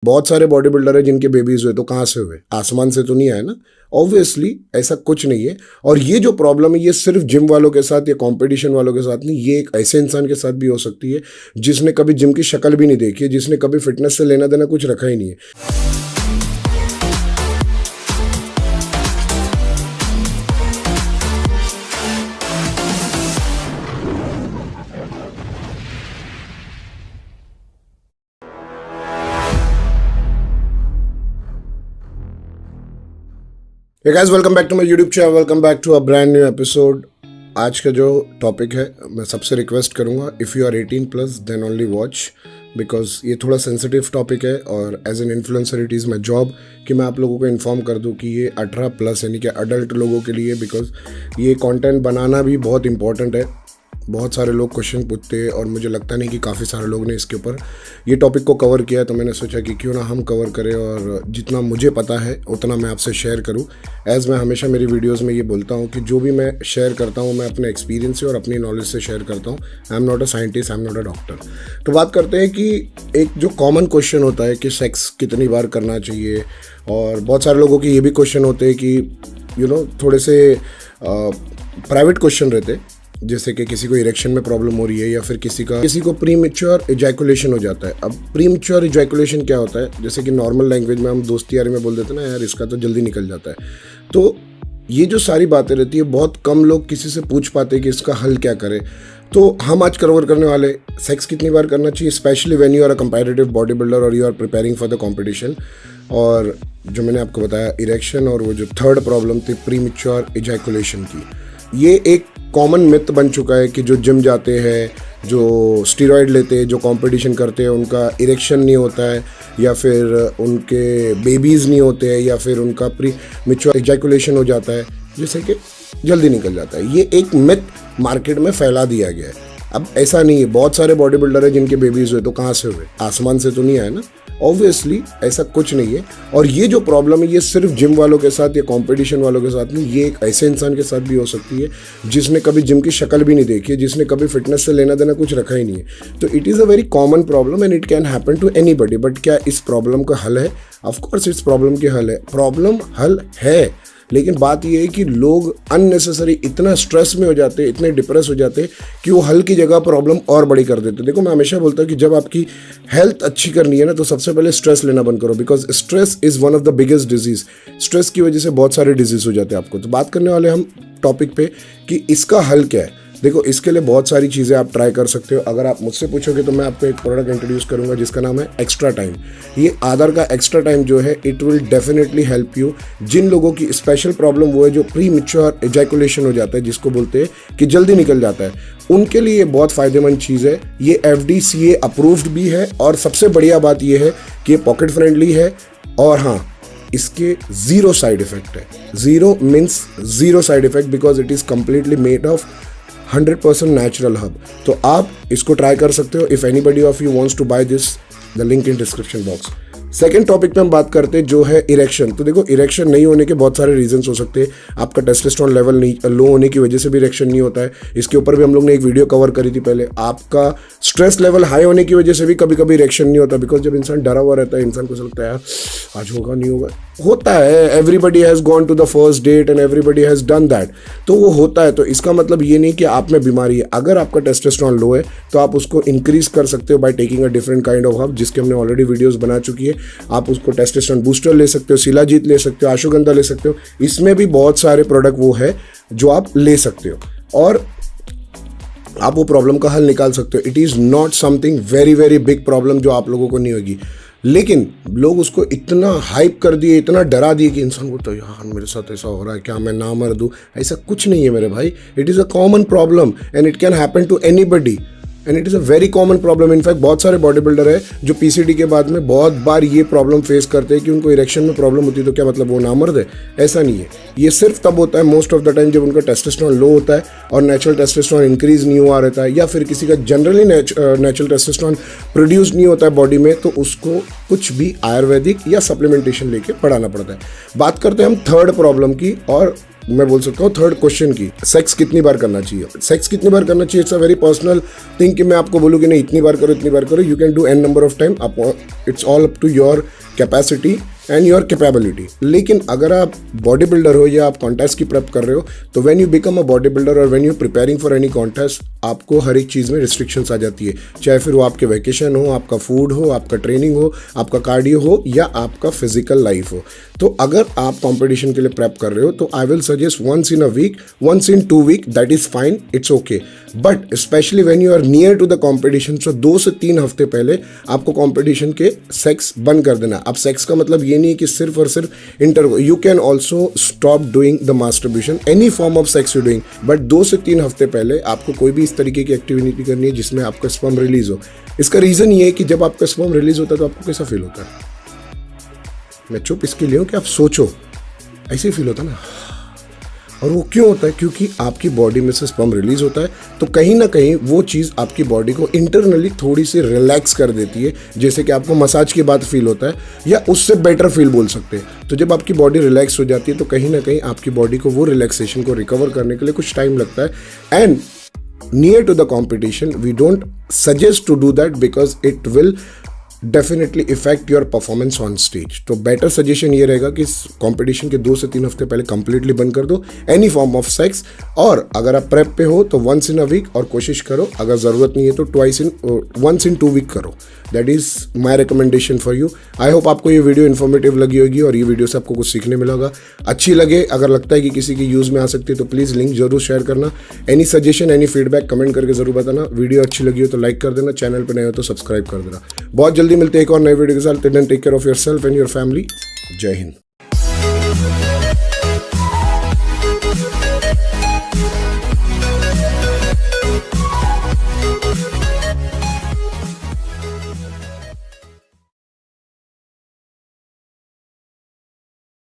बहुत सारे body builder है जिनके बेबीज हुए तो कहाँ से हुए? आसमान से तो नहीं आए ना। ऑब्वियसली ऐसा कुछ नहीं है। और ये जो प्रॉब्लम है ये सिर्फ जिम वालों के साथ या कंपटीशन वालों के साथ नहीं, ये एक ऐसे इंसान के साथ भी हो सकती है जिसने कभी जिम की शक्ल भी नहीं देखी है, जिसने कभी फिटनेस से लेना देना कुछ रखा ही नहीं है। Hey guys, welcome back to my YouTube channel. Welcome back to a brand new episode. आज का जो टॉपिक है मैं सबसे रिक्वेस्ट करूँगा, if you are 18+ then only watch, because ये थोड़ा सेंसिटिव टॉपिक है और as an influencer it is my job कि मैं आप लोगों को इन्फॉर्म कर दूँ कि ये 18+ यानी कि अडल्ट लोगों के लिए, बिकॉज ये कंटेंट बनाना भी बहुत इंपॉर्टेंट है। बहुत सारे लोग क्वेश्चन पूछते हैं और मुझे लगता नहीं कि काफ़ी सारे लोग ने इसके ऊपर ये टॉपिक को कवर किया है, तो मैंने सोचा कि क्यों ना हम कवर करें और जितना मुझे पता है उतना मैं आपसे शेयर करूं। एज़ मैं हमेशा मेरी वीडियोस में ये बोलता हूं कि जो भी मैं शेयर करता हूं मैं अपने एक्सपीरियंस से और अपनी नॉलेज से शेयर करता हूं। I am not a scientist, I am not a doctor. तो बात करते हैं कि एक जो कॉमन क्वेश्चन होता है कि सेक्स कितनी बार करना चाहिए, और बहुत सारे लोगों के ये भी क्वेश्चन होते हैं कि थोड़े से प्राइवेट क्वेश्चन रहते हैं, जैसे कि किसी को इरेक्शन में प्रॉब्लम हो रही है या फिर किसी को प्रीमेच्योर इजैकुलेशन हो जाता है। अब प्रीमेच्योर इजैकुलेशन क्या होता है, जैसे कि नॉर्मल लैंग्वेज में हम दोस्ती यारी में बोल देते हैं ना, यार इसका तो जल्दी निकल जाता है। तो ये जो सारी बातें रहती है बहुत कम लोग किसी से पूछ पाते हैं कि इसका हल क्या करें। तो हम आज कवर करने वाले सेक्स कितनी बार करना चाहिए, specially when you are a competitive body builder और you are preparing for the competition. और जो मैंने आपको बताया इरेक्शन, और वो जो थर्ड प्रॉब्लम थी प्रीमेच्योर इजैकुलेशन की, ये एक कॉमन मिथ बन चुका है कि जो जिम जाते हैं, जो स्टीरॉयड लेते हैं, जो कंपटीशन करते हैं, उनका इरेक्शन नहीं होता है या फिर उनके बेबीज़ नहीं होते हैं या फिर उनका प्रीमेच्योर इजैकुलेशन हो जाता है जिससे कि जल्दी निकल जाता है। ये एक मिथ मार्केट में फैला दिया गया है। अब ऐसा नहीं है। बहुत सारे बॉडी बिल्डर है जिनके बेबीज़ हुए तो कहाँ से हुए? आसमान से तो नहीं आए ना। ऑब्वियसली ऐसा कुछ नहीं है। और ये जो प्रॉब्लम है ये सिर्फ जिम वालों के साथ या कंपटीशन वालों के साथ नहीं, ये एक ऐसे इंसान के साथ भी हो सकती है जिसने कभी जिम की शक्ल भी नहीं देखी है, जिसने कभी फिटनेस से लेना देना कुछ रखा ही नहीं है। तो it is a very common problem and it can happen to anybody. But क्या इस प्रॉब्लम का हल है? ऑफकोर्स इस प्रॉब्लम के हल है, प्रॉब्लम हल है। लेकिन बात यह है कि लोग अननेसेसरी इतना स्ट्रेस में हो जाते हैं, इतने डिप्रेस हो जाते हैं कि वो हल की जगह प्रॉब्लम और बड़ी कर देते हैं। देखो मैं हमेशा बोलता हूँ कि जब आपकी हेल्थ अच्छी करनी है ना, तो सबसे पहले स्ट्रेस लेना बंद करो, because stress is one of the biggest disease. Stress की वजह से बहुत सारे डिजीज़ हो जाते हैं आपको। तो बात करने वाले हम टॉपिक पे कि इसका हल क्या है। देखो इसके लिए बहुत सारी चीज़ें आप ट्राई कर सकते हो। अगर आप मुझसे पूछोगे तो मैं आपको एक प्रोडक्ट इंट्रोड्यूस करूंगा जिसका नाम है एक्स्ट्रा टाइम। ये आधार का एक्स्ट्रा टाइम जो है it will definitely help you. जिन लोगों की स्पेशल प्रॉब्लम वो है जो प्रीमेच्योर इजैकुलेशन हो जाता है, जिसको बोलते हैं कि जल्दी निकल जाता है, उनके लिए ये बहुत फ़ायदेमंद चीज़ है। ये FDA अप्रूव्ड भी है और सबसे बढ़िया बात ये है कि ये पॉकेट फ्रेंडली है। और हाँ, इसके ज़ीरो साइड इफेक्ट है। Zero means zero side effect because it is completely made of 100% natural herb. तो आप इसको ट्राई कर सकते हो। If anybody of you wants to buy this, the link in description box. Second topic पे हम बात करते हैं जो है इरेक्शन। तो देखो इरेक्शन नहीं होने के बहुत सारे रीजंस हो सकते हैं। आपका टेस्टोस्टेरोन लेवल नहीं लो होने की वजह से भी इरेक्शन नहीं होता है। इसके ऊपर भी हम लोग ने एक वीडियो कवर करी थी पहले। आपका स्ट्रेस लेवल हाई होने की वजह से भी कभी कभी इरेक्शन नहीं होता, बिकॉज जब इंसान डरा हुआ रहता है, इंसान को लगता है यार आज होगा नहीं होगा, होता है। Everybody has gone to the first date and everybody has done that. तो वो होता है। तो इसका मतलब ये नहीं कि आप में बीमारी है। अगर आपका टेस्टोस्टेरोन लो है तो आप उसको इंक्रीज कर सकते हो by taking a different kind of hub, जिसके हमने ऑलरेडी वीडियोस बना चुकी है। आप उसको टेस्टोस्टेरोन बूस्टर ले सकते हो, शिलाजीत ले सकते हो, अश्वगंधा ले सकते हो। इसमें भी बहुत सारे प्रोडक्ट वो है जो आप ले सकते हो और आप वो प्रॉब्लम का हल निकाल सकते हो। It is not something very very big problem जो आप लोगों को नहीं होगी, लेकिन लोग उसको इतना हाइप कर दिए, इतना डरा दिए कि इंसान बोलता है यार मेरे साथ ऐसा हो रहा है, क्या मैं ना मर दूँ? ऐसा कुछ नहीं है मेरे भाई। It is a common problem and it can happen to anybody and it is a very common problem. In fact बहुत सारे बॉडी बिल्डर है जो PCD के बाद में बहुत बार ये प्रॉब्लम फेस करते हैं कि उनको इरेक्शन में प्रॉब्लम होती है। तो क्या मतलब वो नामर्द है? ऐसा नहीं है। ये सिर्फ तब होता है मोस्ट ऑफ द टाइम जब उनका टेस्टोस्टेरोन लो होता है और नेचुरल टेस्टोस्टेरोन इंक्रीज नहीं हुआ रहता है, या फिर किसी का जनरली नेचुरल टेस्टोस्टेरोन प्रोड्यूस नहीं होता है बॉडी में, तो उसको कुछ भी आयुर्वेदिक या सप्लीमेंटेशन लेके बढ़ाना पड़ता है। बात करते हैं हम थर्ड प्रॉब्लम की, और मैं बोल सकता हूँ थर्ड क्वेश्चन की, सेक्स कितनी बार करना चाहिए। सेक्स कितनी बार करना चाहिए, it's a very personal thing कि मैं आपको बोलूँ कि नहीं इतनी बार करो इतनी बार करो। You can do an number of time, it's all up to your capacity and your capability. लेकिन अगर आप बॉडी बिल्डर हो या आप कॉन्टेस्ट की प्रेप कर रहे हो, तो when you become a body builder और when you preparing for any contest, आपको हर एक चीज़ में रिस्ट्रिक्शंस आ जाती है, चाहे फिर वो आपके वैकेशन हो, आपका फूड हो, आपका ट्रेनिंग हो, आपका कार्डियो हो या आपका फिजिकल लाइफ हो। तो अगर आप कंपटीशन के लिए प्रेप कर रहे हो तो I will suggest once in a week, once in 2 week, that is fine, it's okay. But specially when you are near to the competition, so 2 से 3 हफ्ते पहले आपको कॉम्पिटिशन के सेक्स बंद कर देना। अब सेक्स का मतलब ये नहीं है कि सिर्फ और सिर्फ you can also stop doing the masturbation, any form of sex you doing, but 2 से 3 हफ्ते पहले आपको कोई भी इस तरीके की एक्टिविटी करनी है जिसमें आपका स्पर्म रिलीज हो। इसका रीजन ये है कि जब आपका स्पर्म रिलीज होता है तो आपको कैसा फील होता है। मैं चुप इसके लिए हूं कि आप सोचो, ऐसे ही फील होता है ना। और वो क्यों होता है, क्योंकि आपकी बॉडी में से स्पर्म रिलीज होता है, तो कहीं ना कहीं वो चीज़ आपकी बॉडी को इंटरनली थोड़ी सी रिलैक्स कर देती है, जैसे कि आपको मसाज के बाद फील होता है या उससे बेटर फील बोल सकते हैं। तो जब आपकी बॉडी रिलैक्स हो जाती है तो कहीं ना कहीं आपकी बॉडी को वो रिलैक्सेशन को रिकवर करने के लिए कुछ टाइम लगता है। And near to the competition we don't suggest to do that because it will definitely affect your performance on stage। तो बेटर सजेशन ये रहेगा कि कंपटीशन के 2 से 3 हफ्ते पहले कंप्लीटली बंद कर दो एनी फॉर्म ऑफ सेक्स। और अगर आप प्रेप पे हो तो वंस इन अ वीक, और कोशिश करो अगर ज़रूरत नहीं है तो वंस इन 2 वीक करो। That is my recommendation for you. I hope आपको ये वीडियो इन्फॉर्मेटिव लगी होगी और ये वीडियो से आपको कुछ सीखने मिला होगा। अच्छी लगे, अगर लगता है कि किसी की यूज़ में आ सकती है तो प्लीज़ लिंक जरूर शेयर करना। Any suggestion, any feedback comment करके जरूर बताना। वीडियो अच्छी लगी हो तो लाइक कर देना, चैनल पर नए हो तो सब्सक्राइब कर देना। बहुत जल्दी मिलते हैं एक और नए वीडियो के साथ। Take care of yourself and your family. जय हिंद।